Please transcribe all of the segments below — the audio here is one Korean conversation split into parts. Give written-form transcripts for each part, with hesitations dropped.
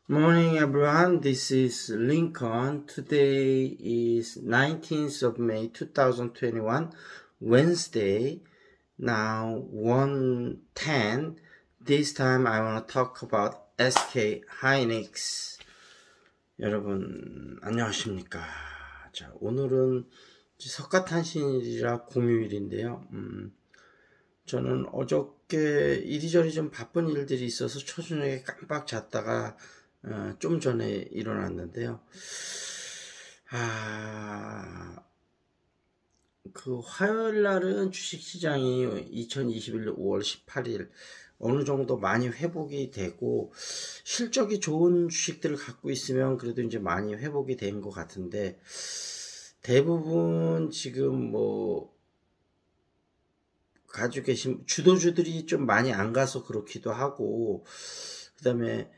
Morning everyone, this is Lincoln. Today is 19th of May 2021, Wednesday. Now 1:10. This time I want to talk about SK hynix. 여러분 안녕하십니까. 자, 오늘은 석가탄신일이라 공휴일인데요. 저는 어저께 이리저리 좀 바쁜 일들이 있어서 초저녁에 깜빡 잤다가 좀 전에 일어났는데요. 그 화요일 날은 주식시장이 2021년 5월 18일 어느 정도 많이 회복이 되고 실적이 좋은 주식들을 갖고 있으면 그래도 이제 많이 회복이 된 것 같은데 대부분 지금 가지고 계신 주도주들이 좀 많이 안 가서 그렇기도 하고 그 다음에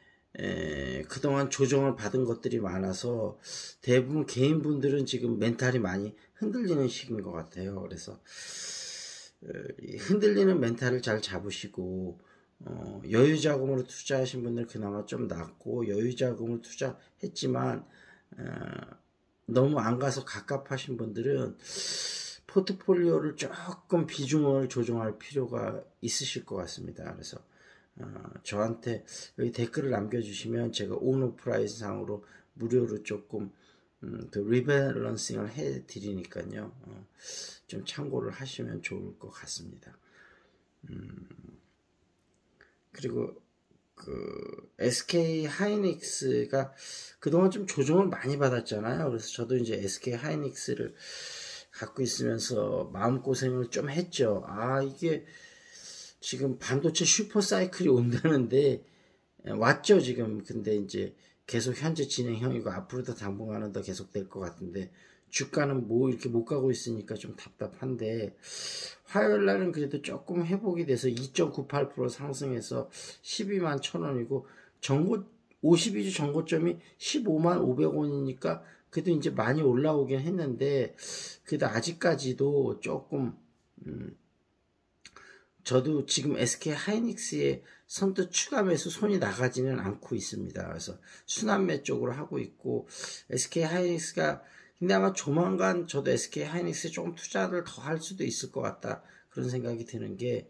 그동안 조정을 받은 것들이 많아서 대부분 개인분들은 지금 멘탈이 많이 흔들리는 시기인 것 같아요. 그래서 흔들리는 멘탈을 잘 잡으시고 여유자금으로 투자하신 분들 그나마 좀 낫고 여유자금으로 투자했지만 너무 안 가서 갑갑하신 분들은 포트폴리오를 조금 비중을 조정할 필요가 있으실 것 같습니다. 그래서 저한테 여기 댓글을 남겨주시면 제가 온오프라이스 상으로 무료로 조금 그 리밸런싱을 해드리니까요. 좀 참고를 하시면 좋을 것 같습니다. 그리고 그 SK 하이닉스가 그동안 좀 조정을 많이 받았잖아요. 그래서 저도 이제 SK 하이닉스를 갖고 있으면서 마음고생을 좀 했죠. 이게 지금 반도체 슈퍼 사이클이 온다는데 왔죠 지금. 근데 이제 계속 현재 진행형이고 앞으로도 당분간은 더 계속 될 것 같은데 주가는 이렇게 못 가고 있으니까 좀 답답한데 화요일 날은 그래도 조금 회복이 돼서 2.98% 상승해서 12만 1,000원이고 52주 전고점이 15만 500원이니까 그래도 이제 많이 올라오긴 했는데 그래도 아직까지도 조금 저도 지금 SK 하이닉스의 선뜻 추가 매수 손이 나가지는 않고 있습니다. 그래서 순환매 쪽으로 하고 있고 SK 하이닉스가 근데 아마 조만간 저도 SK 하이닉스에 조금 투자를 더 할 수도 있을 것 같다 그런 생각이 드는 게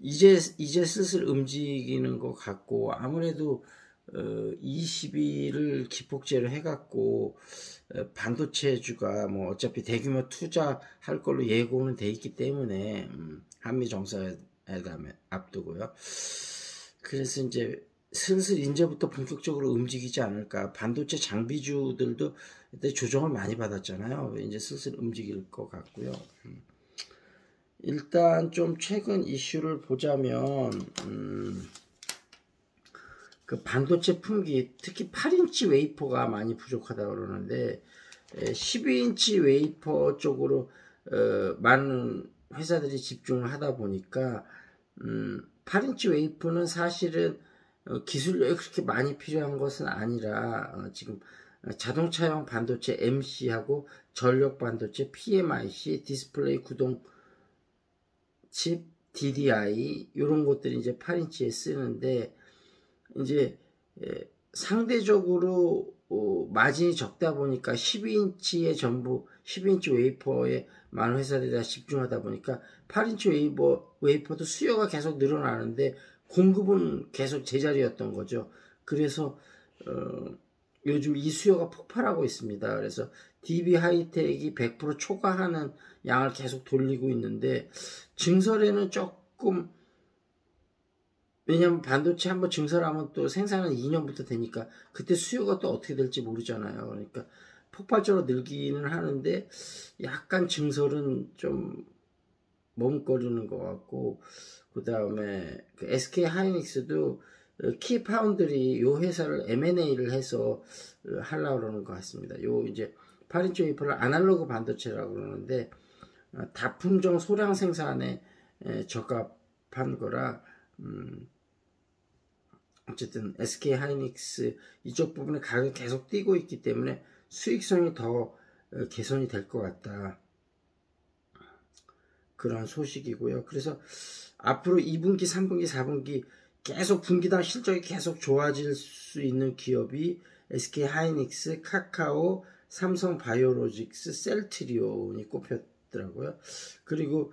이제 슬슬 움직이는 것 같고 아무래도 20일을 기폭제로 해갖고 반도체주가 어차피 대규모 투자할 걸로 예고는 돼 있기 때문에 한미 정상회담 앞두고요. 그래서 이제 슬슬 이제부터 본격적으로 움직이지 않을까. 반도체 장비주들도 그때 조정을 많이 받았잖아요. 이제 슬슬 움직일 것 같고요. 일단 좀 최근 이슈를 보자면 그 반도체 품귀 특히 8인치 웨이퍼가 많이 부족하다고 그러는데 12인치 웨이퍼 쪽으로 많은 회사들이 집중을 하다 보니까 8인치 웨이퍼는 사실은 기술력이 그렇게 많이 필요한 것은 아니라 지금 자동차용 반도체 MC하고 전력 반도체 PMIC 디스플레이 구동 칩 DDI 이런 것들이 이제 8인치에 쓰는데 이제 상대적으로 마진이 적다 보니까 12인치에 전부 12인치 웨이퍼에 많은 회사들이 다 집중하다 보니까 8인치 웨이퍼도 수요가 계속 늘어나는데 공급은 계속 제자리였던 거죠. 그래서 요즘 이 수요가 폭발하고 있습니다. 그래서 DB 하이텍이 100% 초과하는 양을 계속 돌리고 있는데 증설에는 조금 왜냐면 반도체 한번 증설하면 또 생산은 2년부터 되니까 그때 수요가 또 어떻게 될지 모르잖아요. 그러니까 폭발적으로 늘기는 하는데 약간 증설은 좀 머뭇거리는 것 같고 그 다음에 그 SK 하이닉스도 키 파운드리 요 회사를 M&A를 해서 하려고 그러는 것 같습니다. 요 이제 8인치 웨이퍼를 아날로그 반도체라고 그러는데 다품종 소량 생산에 적합한 거라 어쨌든 SK 하이닉스 이쪽 부분에 가격이 계속 뛰고 있기 때문에 수익성이 더 개선이 될 것 같다. 그런 소식이고요. 그래서 앞으로 2분기, 3분기, 4분기 계속 분기당 실적이 계속 좋아질 수 있는 기업이 SK 하이닉스, 카카오, 삼성 바이오로직스, 셀트리온이 꼽혔더라고요. 그리고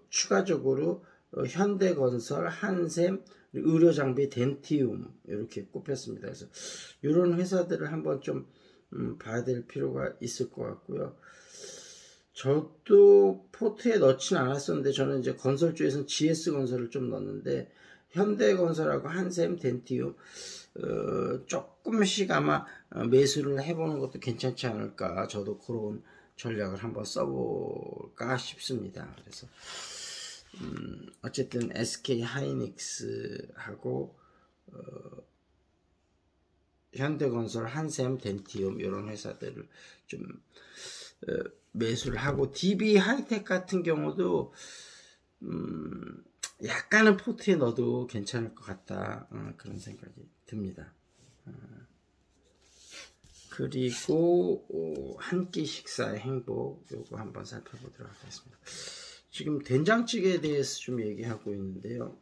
추가적으로 현대건설, 한샘, 의료장비 덴티움 이렇게 꼽혔습니다. 그래서 이런 회사들을 한번 좀 봐야 될 필요가 있을 것 같고요. 저도 포트에 넣지는 않았었는데 저는 이제 건설주에서는 GS건설을 좀 넣었는데 현대건설하고 한샘, 덴티움 조금씩 아마 매수를 해보는 것도 괜찮지 않을까. 저도 그런 전략을 한번 써볼까 싶습니다. 그래서 어쨌든 SK 하이닉스하고 현대건설, 한샘, 덴티움 이런 회사들을 좀 매수를 하고 DB 하이텍 같은 경우도 약간은 포트에 넣어도 괜찮을 것 같다. 그런 생각이 듭니다. 그리고 한 끼 식사의 행복 요거 한번 살펴보도록 하겠습니다. 지금 된장찌개에 대해서 좀 얘기하고 있는데요.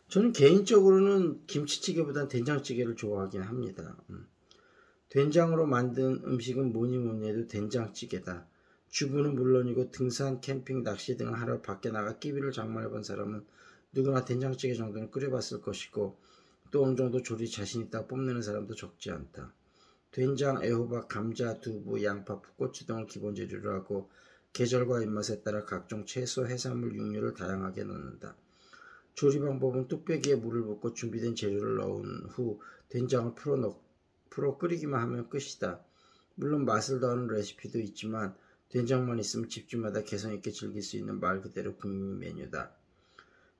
저는 개인적으로는 김치찌개보다 된장찌개를 좋아하긴 합니다. 된장으로 만든 음식은 뭐니 해도 된장찌개다. 주부는 물론이고 등산, 캠핑, 낚시 등을 하러 밖에 나가 끼비를 장만해본 사람은 누구나 된장찌개 정도는 끓여봤을 것이고 또 어느 정도 조리 자신 있다고 뽐내는 사람도 적지 않다. 된장, 애호박, 감자, 두부, 양파, 풋고추 등을 기본 재료로 하고 계절과 입맛에 따라 각종 채소, 해산물, 육류를 다양하게 넣는다. 조리 방법은 뚝배기에 물을 붓고 준비된 재료를 넣은 후 된장을 풀어 끓이기만 하면 끝이다. 물론 맛을 더하는 레시피도 있지만 된장만 있으면 집집마다 개성있게 즐길 수 있는 말 그대로 국민 메뉴다.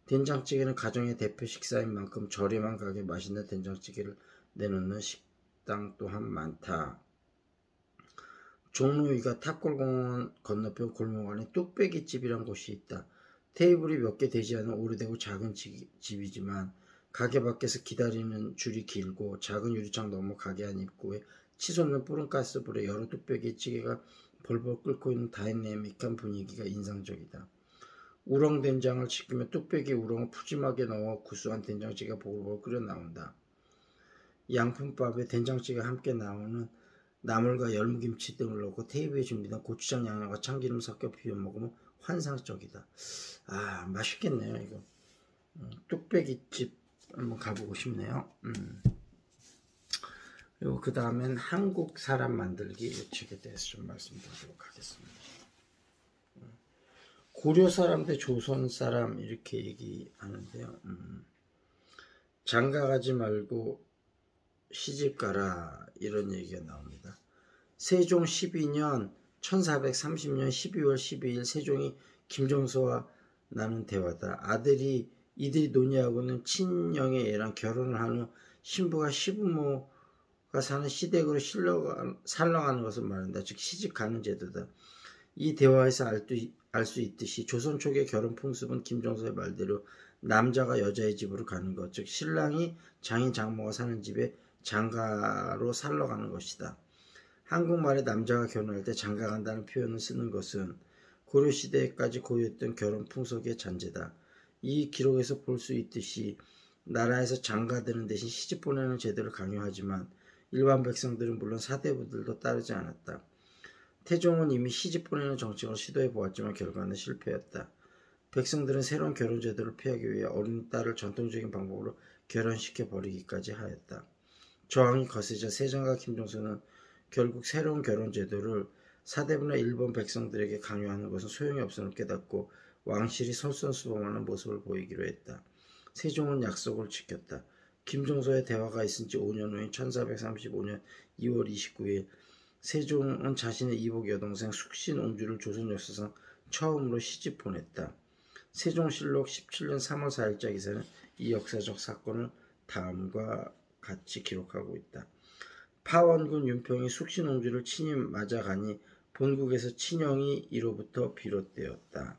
된장찌개는 가정의 대표 식사인 만큼 저렴한 가격에 맛있는 된장찌개를 내놓는 식당 또한 많다. 종로위가 탑골공원 건너편 골목 안에 뚝배기집이란 곳이 있다. 테이블이 몇 개 되지 않은 오래되고 작은 집이지만 가게 밖에서 기다리는 줄이 길고 작은 유리창 너머 가게 안 입구에 치솟는 뿌른 가스불에 여러 뚝배기의 찌개가 벌벌 끓고 있는 다이내믹한 분위기가 인상적이다. 우렁 된장을 지키며 뚝배기에 우렁을 푸짐하게 넣어 구수한 된장찌개가 보글보글 끓여 나온다. 양푼밥에 된장찌개가 함께 나오는 나물과 열무김치 등을 넣고 테이블에 준비된 고추장 양념과 참기름 섞여 비벼 먹으면 환상적이다. 맛있겠네요 이거. 뚝배기집 한번 가보고 싶네요. 그리고 그 다음엔 한국 사람 만들기 이 책에 대해서 좀 말씀드리도록 하겠습니다. 고려 사람 대 조선 사람 이렇게 얘기하는데요. 장가가지 말고 시집가라 이런 얘기가 나옵니다. 세종 12년 1430년 12월 12일 세종이 김종서와 나눈 대화다. 이들이 논의하고는 친형의 애랑 결혼을 한 후 신부가 시부모가 사는 시댁으로 살러가는 것을 말한다. 즉 시집가는 제도다. 이 대화에서 알 수 있듯이 조선 초기의 결혼 풍습은 김종서의 말대로 남자가 여자의 집으로 가는 것, 즉 신랑이 장인 장모가 사는 집에 장가로 살러가는 것이다. 한국말에 남자가 결혼할 때 장가간다는 표현을 쓰는 것은 고려시대까지 고유했던 결혼 풍속의 잔재다. 이 기록에서 볼 수 있듯이 나라에서 장가드는 대신 시집 보내는 제도를 강요하지만 일반 백성들은 물론 사대부들도 따르지 않았다. 태종은 이미 시집 보내는 정책을 시도해 보았지만 결과는 실패였다. 백성들은 새로운 결혼 제도를 피하기 위해 어린 딸을 전통적인 방법으로 결혼시켜 버리기까지 하였다. 저항이 거세자 세종과 김종서는 결국 새로운 결혼 제도를 사대부나 일본 백성들에게 강요하는 것은 소용이 없음을 깨닫고 왕실이 솔선수범하는 모습을 보이기로 했다. 세종은 약속을 지켰다. 김종서의 대화가 있은 지 5년 후인 1435년 2월 29일 세종은 자신의 이복 여동생 숙신옹주를 조선 역사상 처음으로 시집 보냈다. 세종실록 17년 3월 4일자 기사는 이 역사적 사건을 다음과 같이 기록하고 있다. 파원군 윤평이 숙신옹주를 친히 맞아가니 본국에서 친형이 이로부터 비롯되었다.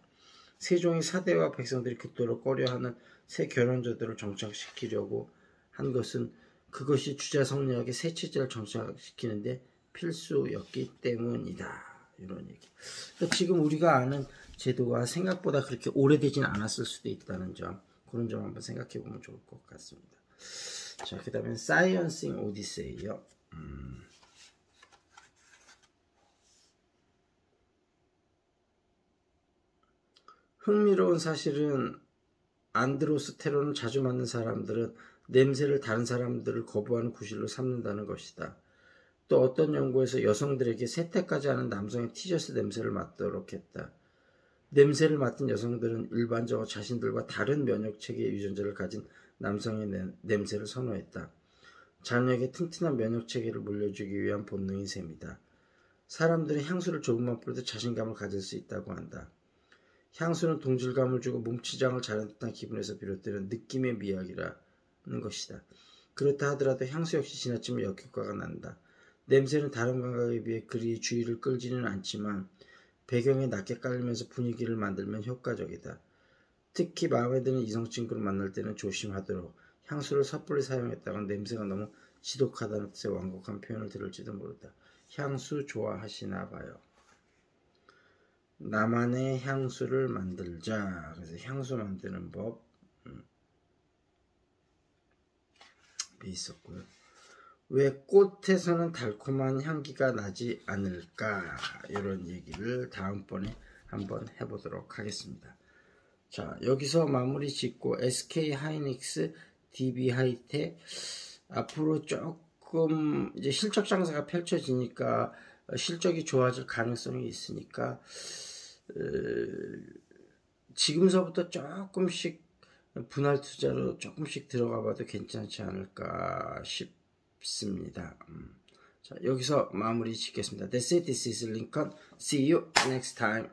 세종이 사대와 백성들이 그토록 꺼려하는 새 결혼제도를 정착시키려고 한 것은 그것이 주자 성리학의 새 체제를 정착시키는데 필수였기 때문이다. 이런 얘기. 그러니까 지금 우리가 아는 제도가 생각보다 그렇게 오래되진 않았을 수도 있다는 점, 그런 점 한번 생각해 보면 좋을 것 같습니다. 자, 그 다음에 사이언싱 오디세이요. 흥미로운 사실은 안드로스테론을 자주 맞는 사람들은 냄새를 다른 사람들을 거부하는 구실로 삼는다는 것이다. 또 어떤 연구에서 여성들에게 세태까지 하는 남성의 티셔츠 냄새를 맡도록 했다. 냄새를 맡은 여성들은 일반적으로 자신들과 다른 면역체계의 유전자를 가진 남성의 냄새를 선호했다. 자녀에게 튼튼한 면역체계를 물려주기 위한 본능인 셈이다. 사람들은 향수를 조금만 뿌려도 자신감을 가질 수 있다고 한다. 향수는 동질감을 주고 몸치장을 자른 듯한 기분에서 비롯되는 느낌의 미학이라는 것이다. 그렇다 하더라도 향수 역시 지나치면 역효과가 난다. 냄새는 다른 감각에 비해 그리 주의를 끌지는 않지만 배경에 낮게 깔리면서 분위기를 만들면 효과적이다. 특히 마음에 드는 이성 친구를 만날 때는 조심하도록. 향수를 섣불리 사용했다간 냄새가 너무 지독하다는 뜻의 완곡한 표현을 들을지도 모른다. 향수 좋아하시나 봐요. 나만의 향수를 만들자. 그래서 향수 만드는 법이 있었고요. 왜 꽃에서는 달콤한 향기가 나지 않을까? 이런 얘기를 다음번에 한번 해보도록 하겠습니다. 자, 여기서 마무리 짓고 SK 하이닉스, DB 하이텍 앞으로 조금 이제 실적 장사가 펼쳐지니까 실적이 좋아질 가능성이 있으니까 지금서부터 조금씩 분할 투자로 조금씩 들어가 봐도 괜찮지 않을까 싶습니다. 자, 여기서 마무리 짓겠습니다. That's it. This is Lincoln. See you next time.